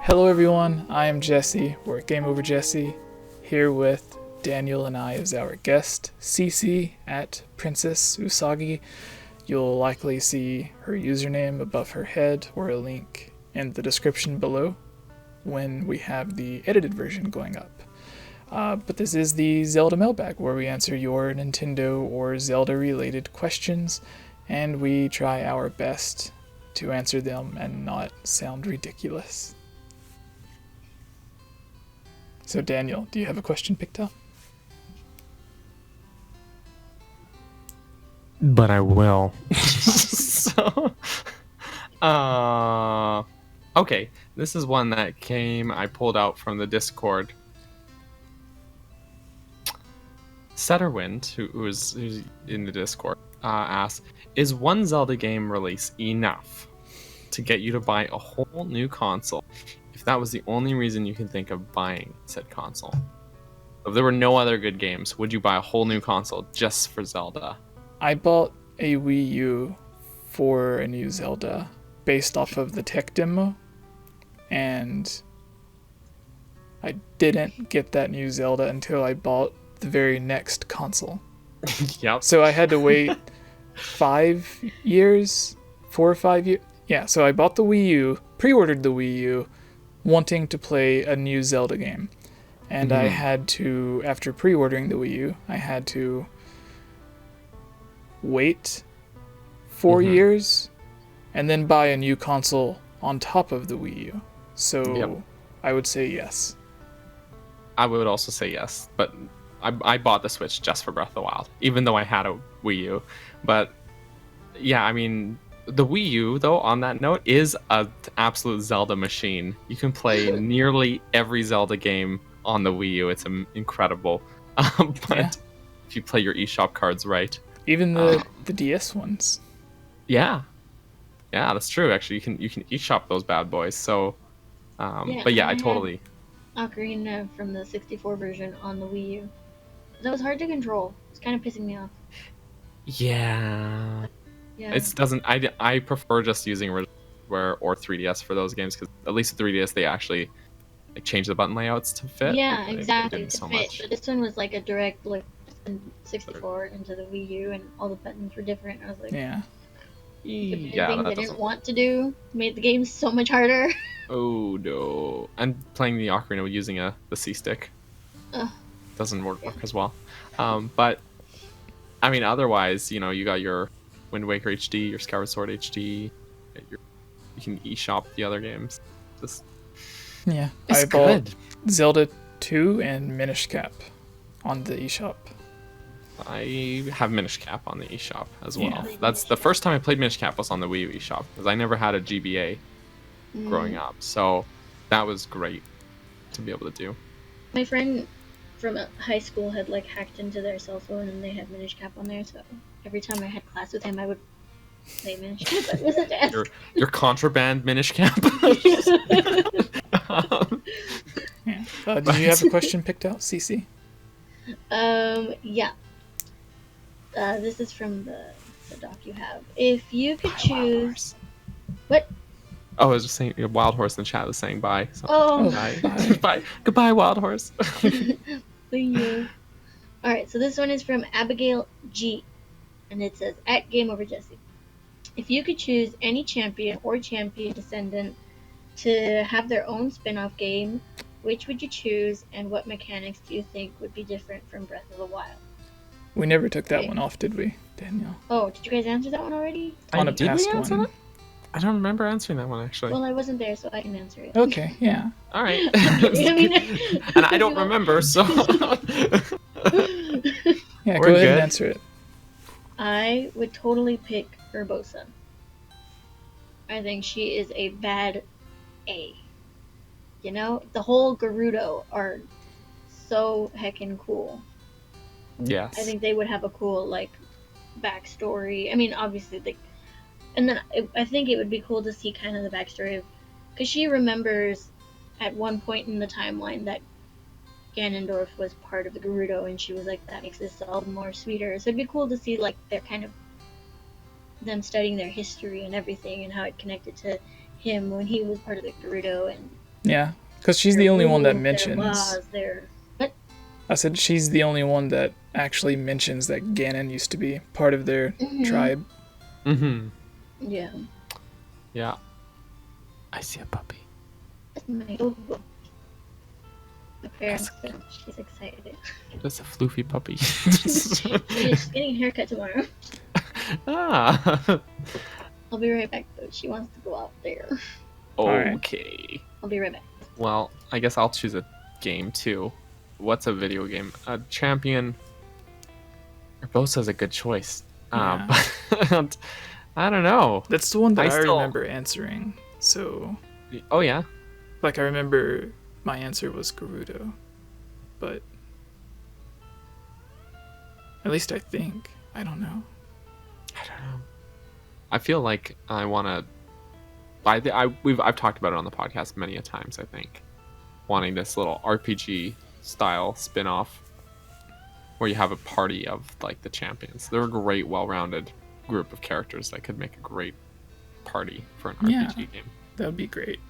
Hello everyone, I am Jesse. We're at GameOverJesse, here with Daniel and I as our guest, Cece at Princess Usagi. You'll likely see her username above her head or a link in the description below when we have the edited version going up. But this is the Zelda mailbag, where we answer your Nintendo or Zelda related questions, and we try our best to answer them and not sound ridiculous. So Daniel, do you have a question picked up? But I will. So, okay. This is one that I pulled out from the Discord. Setterwind, who's in the Discord, asks, is one Zelda game release enough to get you to buy a whole new console if that was the only reason you can think of buying said console? If there were no other good games, would you buy a whole new console just for Zelda? I bought a Wii U for a new Zelda based off of the tech demo, and I didn't get that new Zelda until I bought the very next console. Yep. So I had to wait 4 or 5 years. Yeah, so I bought the Wii U, pre-ordered the Wii U, wanting to play a new Zelda game. And I had to, after pre-ordering the Wii U, I had to wait 4 years and then buy a new console on top of the Wii U. So I would say yes. I would also say yes, but I bought the Switch just for Breath of the Wild, even though I had a Wii U. But yeah, I mean, the Wii U, though, on that note, is an absolute Zelda machine. You can play nearly every Zelda game on the Wii U. It's incredible. But if you play your eShop cards right. Even the DS ones. Yeah, that's true. Actually, you can eShop those bad boys. So, but yeah, I totally. Ocarina from the 64 version on the Wii U. That was hard to control. It's kind of pissing me off. Yeah. Yeah. It doesn't. I prefer just using Hardware or 3DS for those games, because at least with 3DS they actually change the button layouts to fit. Yeah, exactly. They didn't To so fit. much. But this one was like a direct 64 into the Wii U, and all the buttons were different. I was like, Yeah. things Yeah, I didn't want to do made the game so much harder. Oh no! And playing the Ocarina using the C stick doesn't work as well. But I mean, otherwise, you got your Wind Waker HD, your Skyward Sword HD. You can eShop the other games. Yeah. It's I bought good. Zelda 2 and Minish Cap on the eShop. I have Minish Cap on the eShop as well. Yeah. That's the first time I played Minish Cap was on the Wii U eShop, because I never had a GBA growing up. So that was great to be able to do. My friend from high school had hacked into their cell phone, and they had Minish Cap on there, so every time I had class with him, I would play Minish Cap. It was a desk. Your contraband Minish Cap. Yeah. Did you have a question picked out, Cece? Yeah. This is from the doc you have. If you could choose... What? Oh, I was just saying, Wild Horse in the chat was saying bye. So Oh. bye. Bye. Goodbye, Wild Horse. Thank you. Alright, so this one is from Abigail G. And it says, at GameOverJesse, if you could choose any champion or champion descendant to have their own spin-off game, which would you choose, and what mechanics do you think would be different from Breath of the Wild? We never took that one off, did we, Daniel? Oh, did you guys answer that one already? On a Did we past answer one. that? I don't remember answering that one, actually. Well, I wasn't there, so I can answer it. Okay, yeah. All right. I mean, And I don't remember, so... Yeah, We're go ahead good. and answer it. I would totally pick Urbosa. I think she is a bad A. The whole Gerudo are so heckin' cool. Yes. I think they would have a cool, backstory. I mean, obviously, and then I think it would be cool to see kind of the backstory of... Because she remembers at one point in the timeline that Ganondorf was part of the Gerudo, and she was like, that makes this all more sweeter. So it'd be cool to see, their kind of... them studying their history and everything, and how it connected to him when he was part of the Gerudo, and Yeah, because she's the only one that rules, mentions. Their laws, their... What? I said she's the only one that actually mentions that Ganon used to be part of their tribe. Mm-hmm. Yeah. Yeah. I see a puppy. My parents, she's excited. That's a floofy puppy. She's getting a haircut tomorrow. Ah. I'll be right back, though. She wants to go out there. Okay. I'll be right back. Well, I guess I'll choose a game too. What's a video game? A Champion. Urbosa's a good choice. Yeah. But I don't know. That's the one that I still- remember answering. So, Oh yeah. like, I remember my answer was Gerudo, but at least I think. I don't know. I don't know. I feel like I want to. I've talked about it on the podcast many a times. I think wanting this little RPG style spin-off where you have a party of like the champions. They're a great, well-rounded group of characters that could make a great party for an RPG game. That would be great.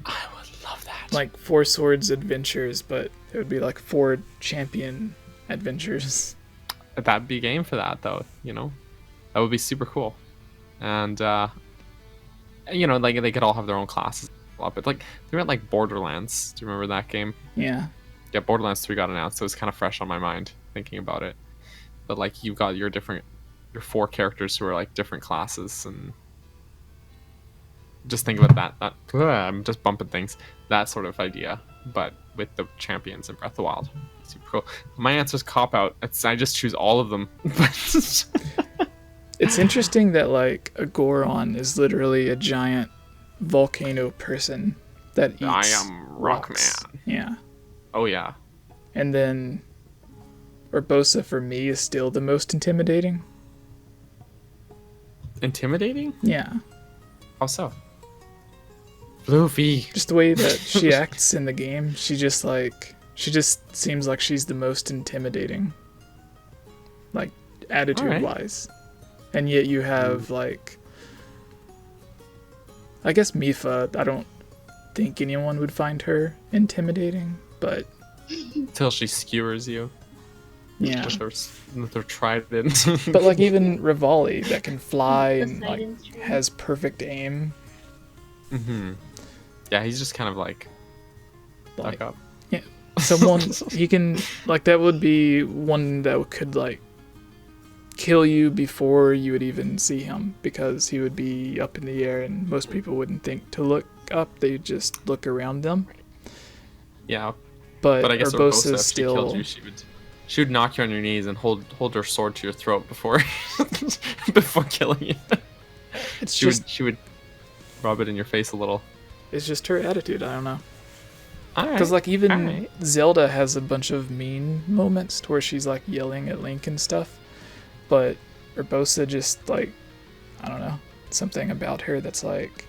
I would love that. Like 4 Swords Adventures, but it would be like 4 champion adventures. That'd be game for that, though. You know, that would be super cool. And you know, like they could all have their own classes. But like they were at like Borderlands. Do you remember that game? Yeah. Yeah, Borderlands 3 got announced, so it's kind of fresh on my mind thinking about it. But like you've got your 4 characters who are like different classes, and just think about that. I'm just bumping things. That sort of idea, but with the champions in Breath of the Wild. Super cool. My answer's cop out. I just choose all of them. It's interesting that like a Goron is literally a giant volcano person that eats I am rocks. Rockman. Yeah. Oh yeah. And then Urbosa for me is still the most intimidating. Intimidating? Yeah. How so? Luffy. Just the way that she acts in the game, she just seems like she's the most intimidating. Like attitude wise. And yet you have like I guess Mipha, I don't think anyone would find her intimidating, but Till she skewers you. yeah. With her trident. But like even Rivali that can fly and like Poseidon's tree. has perfect aim. Mm-hmm. Yeah, he's just kind of like Like stuck up. someone he can like that would be one that could like kill you before you would even see him, because he would be up in the air and most people wouldn't think to look up, they just look around them. Yeah, But I guess Urbosa's Urbosa, if she still killed you, she would knock you on your knees and hold her sword to your throat before before killing you. it's She would rub it in your face a little. it's just her attitude, I don't know. All right. Because like even Alright. Zelda has a bunch of mean moments to where she's like yelling at Link and stuff, but Urbosa just like, I don't know, something about her that's like,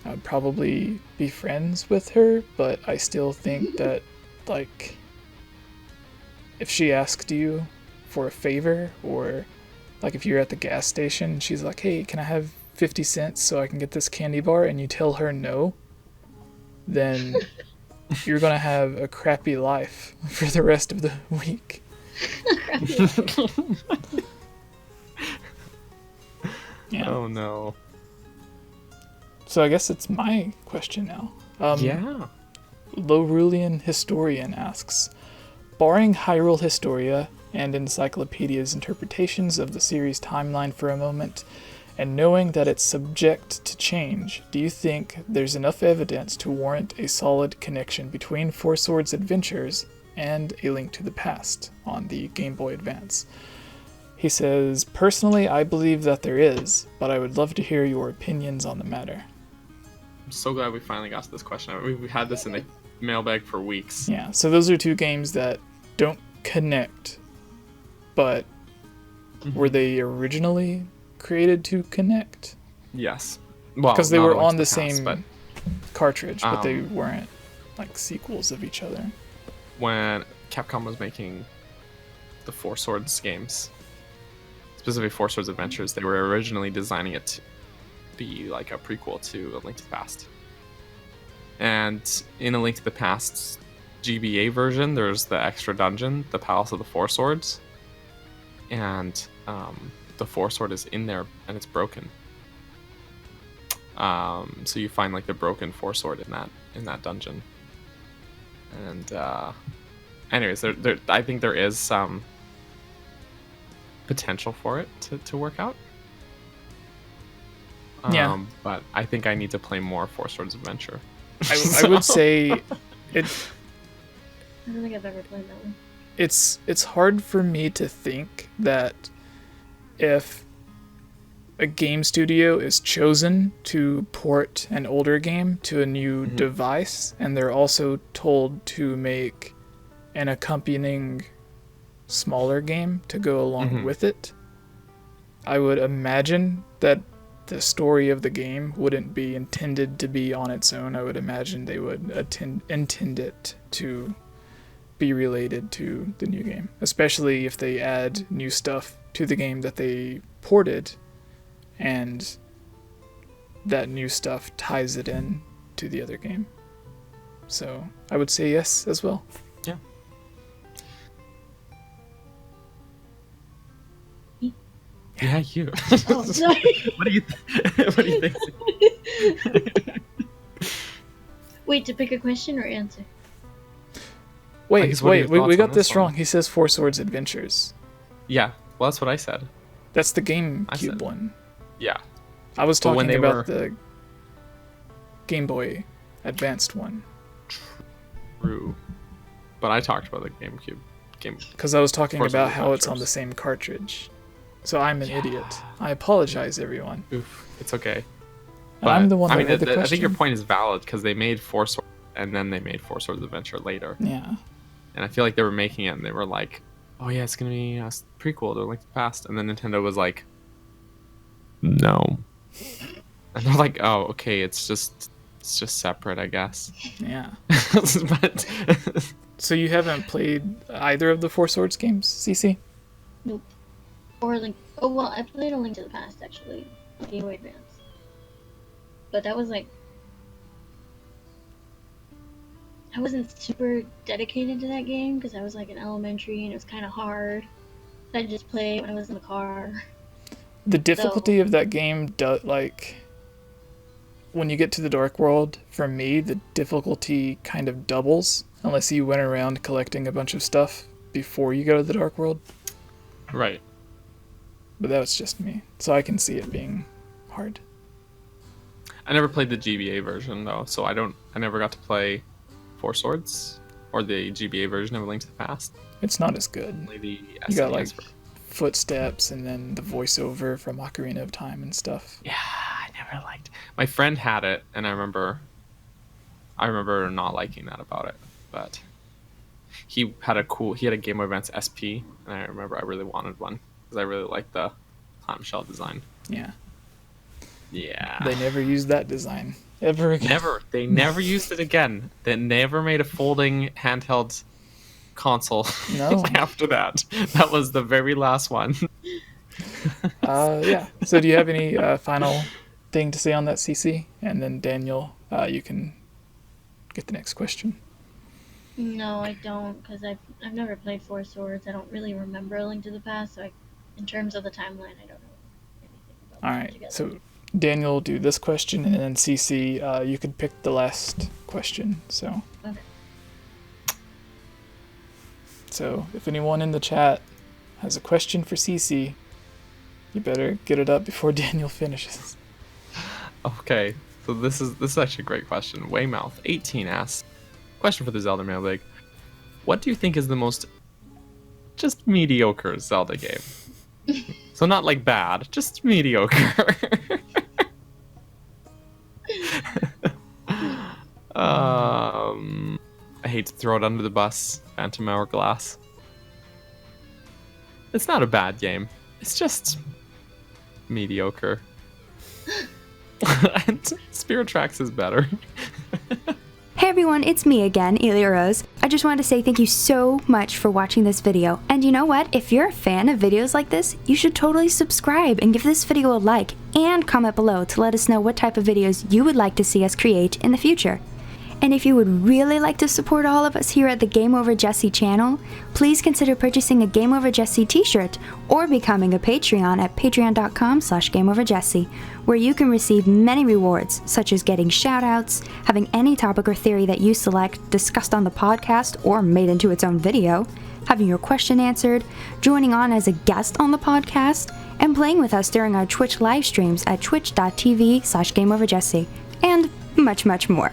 I would probably be friends with her, but I still think that like if she asked you for a favor, or like if you're at the gas station and she's like, hey, can I have 50 cents so I can get this candy bar, and you tell her no, then you're gonna have a crappy life for the rest of the week. Yeah. Oh no. So I guess it's my question now. Yeah. Lorulian Historian asks, barring Hyrule Historia and Encyclopedia's interpretations of the series timeline for a moment, and knowing that it's subject to change, do you think there's enough evidence to warrant a solid connection between Four Swords Adventures and A Link to the Past on the Game Boy Advance? He says, personally, I believe that there is, but I would love to hear your opinions on the matter. I'm so glad we finally got to this question. We've had this in the mailbag for weeks. Yeah, so those are two games that don't connect, but were they originally created to connect? Yes. Well, Because they not were A Link on to the Past, same but cartridge, but they weren't like sequels of each other. when Capcom was making the Four Swords games, specifically Four Swords Adventures, they were originally designing it to be like a prequel to A Link to the Past. And in A Link to the Past GBA version, there's the extra dungeon, the Palace of the Four Swords. And the Four Sword is in there, and it's broken. So you find like the broken Four Sword in that dungeon. And anyways, there I think there is some potential for it to work out. Yeah. But I think I need to play more Four Swords Adventure. I would say it. I don't think I've ever played that one. It's hard for me to think that if a game studio is chosen to port an older game to a new device, and they're also told to make an accompanying smaller game to go along with it, I would imagine that the story of the game wouldn't be intended to be on its own. I would imagine they would intend it to be related to the new game, especially if they add new stuff to the game that they ported, and that new stuff ties it in to the other game. So I would say yes as well. Yeah. Yeah, you. Oh, sorry. What do you think? Wait, to pick a question or answer? Wait, what are your we thoughts got on this this one? wrong. He says Four Swords Adventures. Yeah, well, that's what I said. That's the I GameCube said- one. Yeah. I was But when talking they about the Game Boy Advanced one. True. But I talked about the GameCube game. Because I was talking Force about of how it's on Adventures. the same cartridge. So I'm an idiot. I apologize, everyone. Oof, it's okay. And I'm the one that I mean, read the question. I think your point is valid because they made Four Swords and then they made Four Swords Adventure later. Yeah. And I feel like they were making it and they were like, oh yeah, it's going to be a prequel to Link to the Past. And then Nintendo was like, no. And they're like, oh, okay, it's just separate, I guess. Yeah. But So you haven't played either of the Four Swords games, CC? Nope. Or Link. Oh well, I played A Link to the Past actually, Game Boy Advance. But that was like, I wasn't super dedicated to that game because I was like in elementary and it was kind of hard. I just played when I was in the car. The difficulty of that game, when you get to the Dark World, for me, the difficulty kind of doubles unless you went around collecting a bunch of stuff before you go to the Dark World. right. But that was just me, so I can see it being hard. I never played the GBA version though, so I never got to play Four Swords or the GBA version of A Link to the Past. It's not as good. Only the You got like SNES version. footsteps and then the voiceover from Ocarina of Time and stuff. Yeah, I never liked. My friend had it, and I remember not liking that about it. But he had a Game Boy Advance SP, and I remember I really wanted one because I really liked the clamshell design. Yeah. Yeah. They never used that design ever again. Never. They never used it again. They never made a folding handheld console No. after that. That was the very last one. Yeah. So do you have any final thing to say on that, CC? And then Daniel, you can get the next question. No, I don't, because I've never played Four Swords. I don't really remember A Link to the Past, so in terms of the timeline, I don't know anything about All them right. together. So Daniel will do this question, and then CC, you could pick the last question. So. Okay. So if anyone in the chat has a question for CC, you better get it up before Daniel finishes. Okay, so this is actually a great question. Waymouth18 asks, question for the Zelda mailbag. What do you think is the most just mediocre Zelda game? So not like bad, just mediocre. I hate to throw it under the bus. Phantom Hourglass. It's not a bad game. It's just mediocre. And Spirit Tracks is better. Hey everyone, it's me again, Elia Rose. I just wanted to say thank you so much for watching this video. And you know what? If you're a fan of videos like this, you should totally subscribe and give this video a like and comment below to let us know what type of videos you would like to see us create in the future. And if you would really like to support all of us here at the GameOverJesse channel, please consider purchasing a GameOverJesse t-shirt or becoming a Patreon at patreon.com/GameOverJesse, where you can receive many rewards, such as getting shoutouts, having any topic or theory that you select discussed on the podcast or made into its own video, having your question answered, joining on as a guest on the podcast, and playing with us during our Twitch live streams at twitch.tv/GameOverJesse, and much, much more.